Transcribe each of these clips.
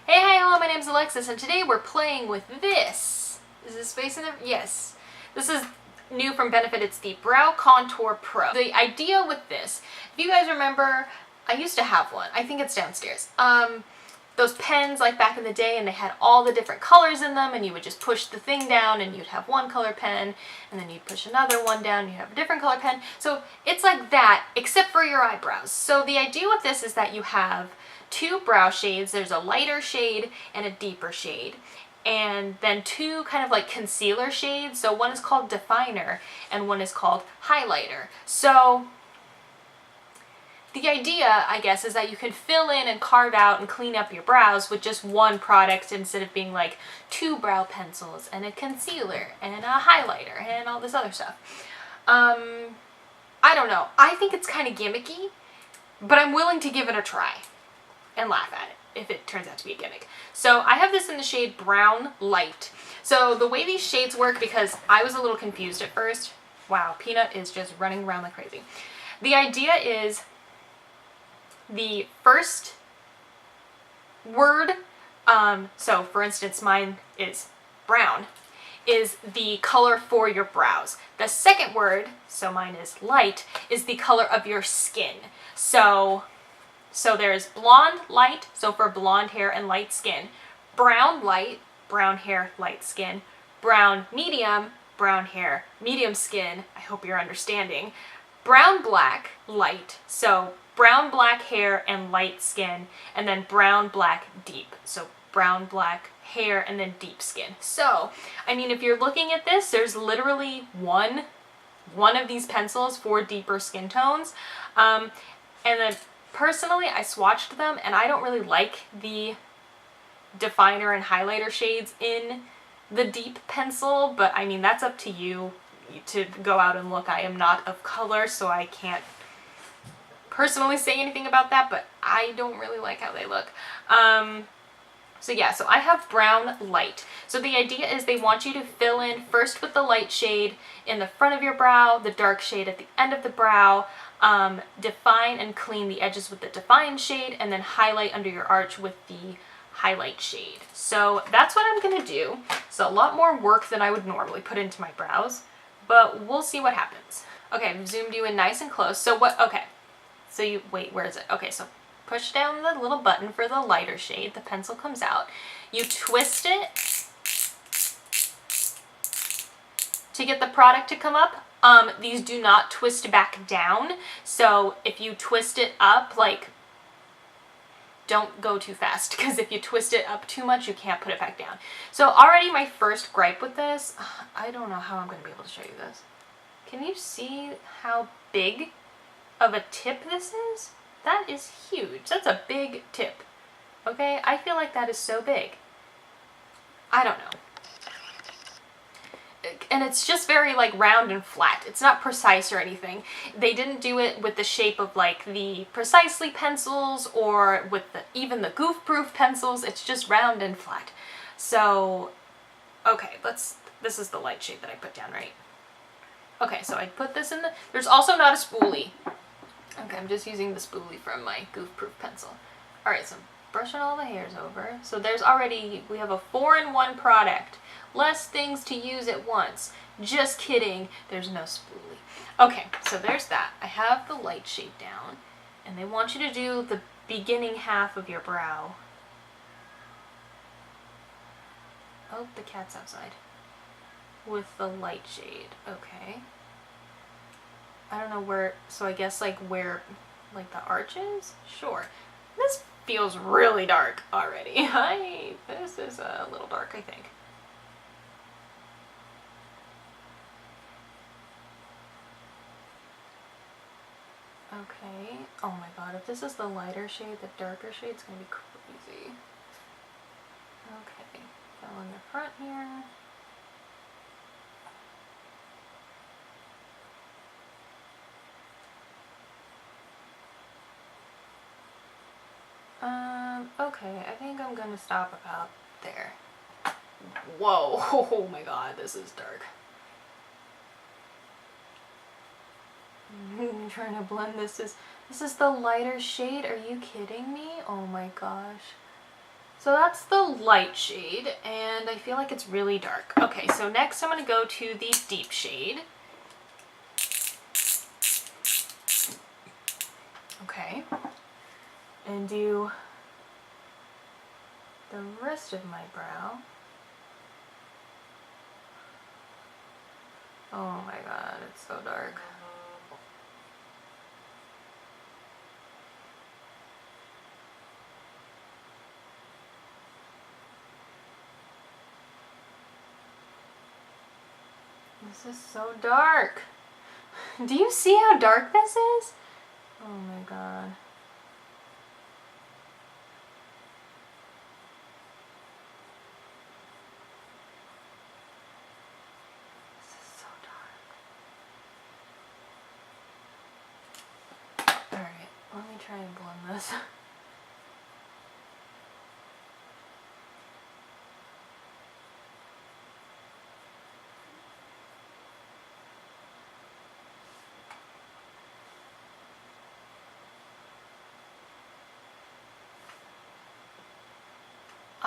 Hey, hi, hello, my name's Alexis, and today we're playing with this. Is this space in there? Yes. This is new from Benefit. It's the Brow Contour Pro. The idea with this, if you guys remember, I used to have one. I think it's downstairs. Those pens like back in the day, and they had all the different colors in them, and you would just push the thing down and you'd have one color pen, and then you'd push another one down and you'd have a different color pen. So it's like that, except for your eyebrows. So the idea with this is that you have two brow shades. There's a lighter shade and a deeper shade, and then two kind of like concealer shades. So one is called definer and one is called highlighter. So the idea, I guess, is that you can fill in and carve out and clean up your brows with just one product instead of being like two brow pencils and a concealer and a highlighter and all this other stuff. I don't know. I think it's kind of gimmicky, but I'm willing to give it a try and laugh at it if it turns out to be a gimmick. So I have this in the shade Brown Light. So the way these shades work, because I was a little confused at first. Wow, Peanut is just running around like crazy. The idea is the first word, so for instance mine is brown, is the color for your brows. The second word, so mine is light, is the color of your skin. So there's blonde light, so for blonde hair and light skin. Brown light, brown hair, light skin. Brown medium, brown hair, medium skin. I hope you're understanding. Brown black, light, so brown black hair and light skin. And then brown black deep, so brown black hair and then deep skin. So, I mean, if you're looking at this, there's literally one of these pencils for deeper skin tones. And then personally, I swatched them, and I don't really like the definer and highlighter shades in the deep pencil, but I mean, that's up to you to go out and look. I am not of color, so I can't personally say anything about that, but I don't really like how they look. So yeah, so I have Brown Light. So the idea is they want you to fill in first with the light shade in the front of your brow, the dark shade at the end of the brow, define and clean the edges with the define shade, and then highlight under your arch with the highlight shade. So that's what I'm gonna do. So a lot more work than I would normally put into my brows, but we'll see what happens. Okay, I've zoomed you in nice and close. So okay. So you, wait, where is it? Okay, so push down the little button for the lighter shade. The pencil comes out. You twist it to get the product to come up. These do not twist back down. So if you twist it up, like, don't go too fast, because if you twist it up too much, you can't put it back down. So already my first gripe with this, I don't know how I'm going to be able to show you this. Can you see how big of a tip this is? That is huge. That's a big tip. Okay, I feel like that is so big. I don't know. And it's just very like round and flat. It's not precise or anything. They didn't do it with the shape of like the Precisely pencils or with even the Goof Proof pencils. It's just round and flat. So, okay, this is the light shade that I put down, right? Okay, so I put this in there's also not a spoolie. Okay, I'm just using the spoolie from my Goof Proof pencil. Alright, so I'm brushing all the hairs over. So there's already, we have a 4-in-1 product. Less things to use at once. Just kidding, there's no spoolie. Okay, so there's that. I have the light shade down, and they want you to do the beginning half of your brow. Oh, the cat's outside. With the light shade, okay. I don't know where, so I guess like where, like the arch is? Sure. This feels really dark already. This is a little dark, I think. Okay. Oh my god, if this is the lighter shade, the darker shade's gonna be crazy. Okay. Fill in the front here. Okay, I think I'm gonna stop about there. Whoa, oh my god, this is dark. I'm trying to blend this is the lighter shade. Are you kidding me? Oh my gosh. So that's the light shade, and I feel like it's really dark. Okay, so next I'm going to go to the deep shade. Okay, and do the rest of my brow. Oh my god, it's so dark. This is so dark. Do you see how dark this is? Oh my god. This is so dark. Alright, let me try and blend this.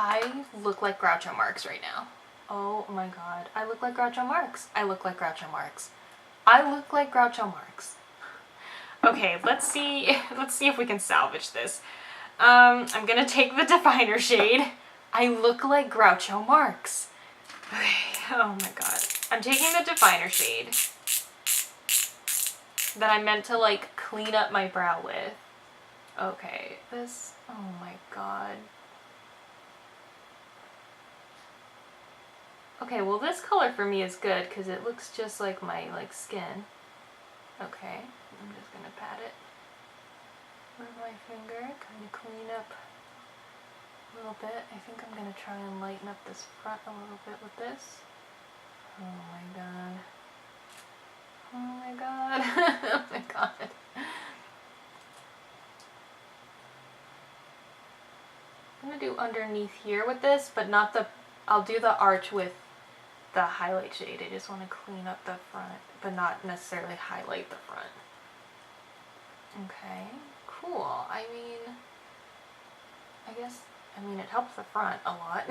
I look like Groucho Marx right now. Oh my god. I look like Groucho Marx. I look like Groucho Marx. I look like Groucho Marx. Okay, let's see if we can salvage this. I'm gonna take the definer shade. I look like Groucho Marx. Okay, oh my god. I'm taking the definer shade that I meant to like clean up my brow with. Okay, this, oh my god. Okay, well this color for me is good because it looks just like my skin. Okay, I'm just gonna pat it with my finger, kind of clean up a little bit. I think I'm gonna try and lighten up this front a little bit with this. Oh my god. Oh my god. Oh my god. I'm gonna do underneath here with this, but not the, I'll do the arch with the highlight shade. I just want to clean up the front, but not necessarily highlight the front. Okay, cool. I mean, it helps the front a lot.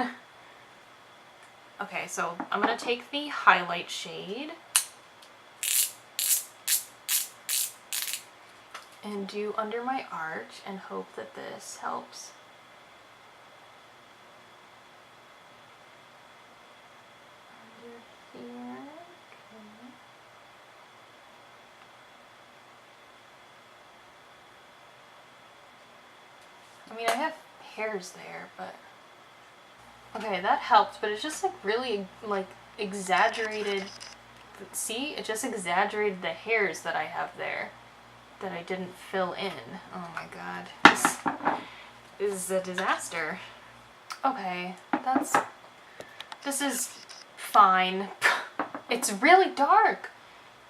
Okay, so I'm going to take the highlight shade and do under my arch and hope that this helps. Here. Okay. I mean, I have hairs there, but okay, that helped, but it's just like really like exaggerated. See, it just exaggerated the hairs that I have there that I didn't fill in. Oh my god, this is a disaster. Okay, this is fine. It's really dark.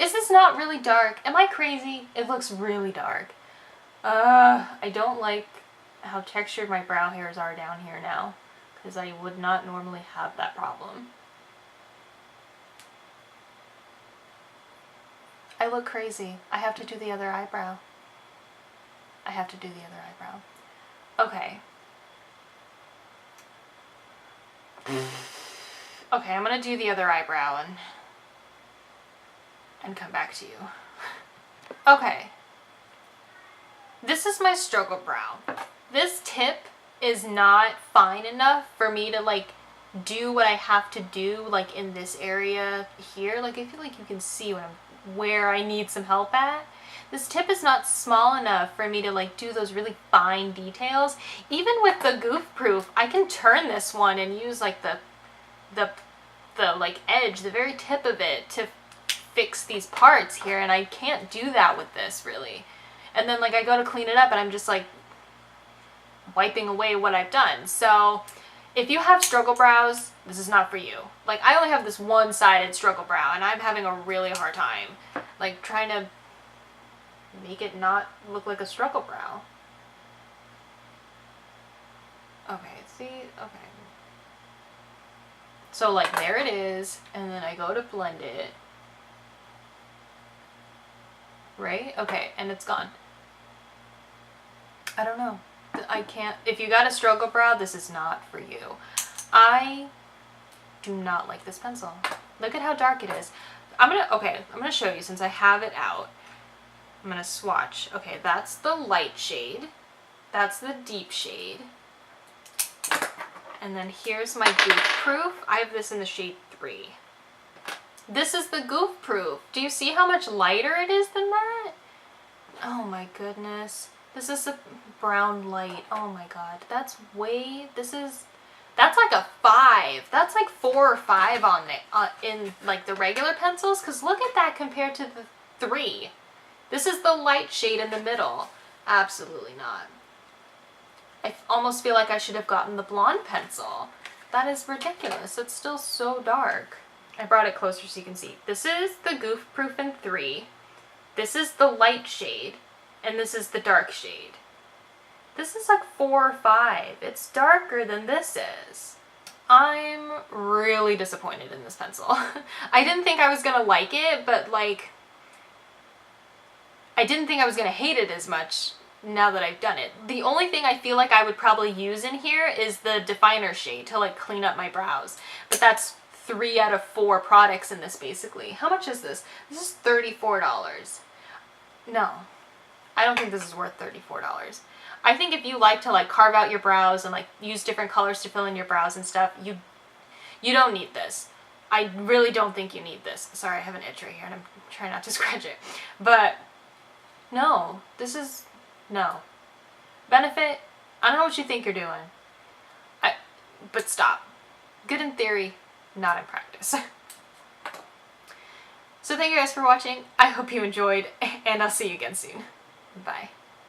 Is this not really dark? Am I crazy? It looks really dark. I don't like how textured my brow hairs are down here now, because I would not normally have that problem. I look crazy. I have to do the other eyebrow. I have to do the other eyebrow. Okay. Okay, I'm gonna do the other eyebrow and come back to you. Okay. This is my struggle brow. This tip is not fine enough for me to like do what I have to do like in this area here. Like I feel like you can see where I need some help at. This tip is not small enough for me to like do those really fine details. Even with the goof proof, I can turn this one and use like the like edge, the very tip of it to fix these parts here, and I can't do that with this really. And then like I go to clean it up and I'm just like wiping away what I've done. So if you have struggle brows, this is not for you. Like I only have this one-sided struggle brow and I'm having a really hard time like trying to make it not look like a struggle brow. Okay, see, okay. So like there it is, and then I go to blend it. Right? Okay, and it's gone. I don't know. I can't, if you got a struggle brow, this is not for you. I do not like this pencil. Look at how dark it is. I'm gonna show you since I have it out. I'm gonna swatch. Okay, that's the light shade. That's the deep shade. And then here's my goof proof. I have this in the shade 3. This is the goof proof. Do you see how much lighter it is than that? Oh my goodness. This is a brown light. Oh my god. That's like a 5. That's like 4 or 5 on the, in like the regular pencils. Cause look at that compared to the 3. This is the light shade in the middle. Absolutely not. I almost feel like I should have gotten the blonde pencil. That is ridiculous. It's still so dark. I brought it closer so you can see. This is the goof proof in 3. This is the light shade. And this is the dark shade. This is like 4 or 5. It's darker than this is. I'm really disappointed in this pencil. I didn't think I was gonna like it, but like, I didn't think I was gonna hate it as much now that I've done it. The only thing I feel like I would probably use in here is the definer shade to like clean up my brows. But that's 3 out of 4 products in this basically. How much is this? This is $34. No, I don't think this is worth $34. I think if you like to like carve out your brows and like use different colors to fill in your brows and stuff, you don't need this. I really don't think you need this. Sorry, I have an itch right here and I'm trying not to scratch it. But no, this is, no. Benefit, I don't know what you think you're doing. But stop. Good in theory, not in practice. So thank you guys for watching. I hope you enjoyed, and I'll see you again soon. Bye.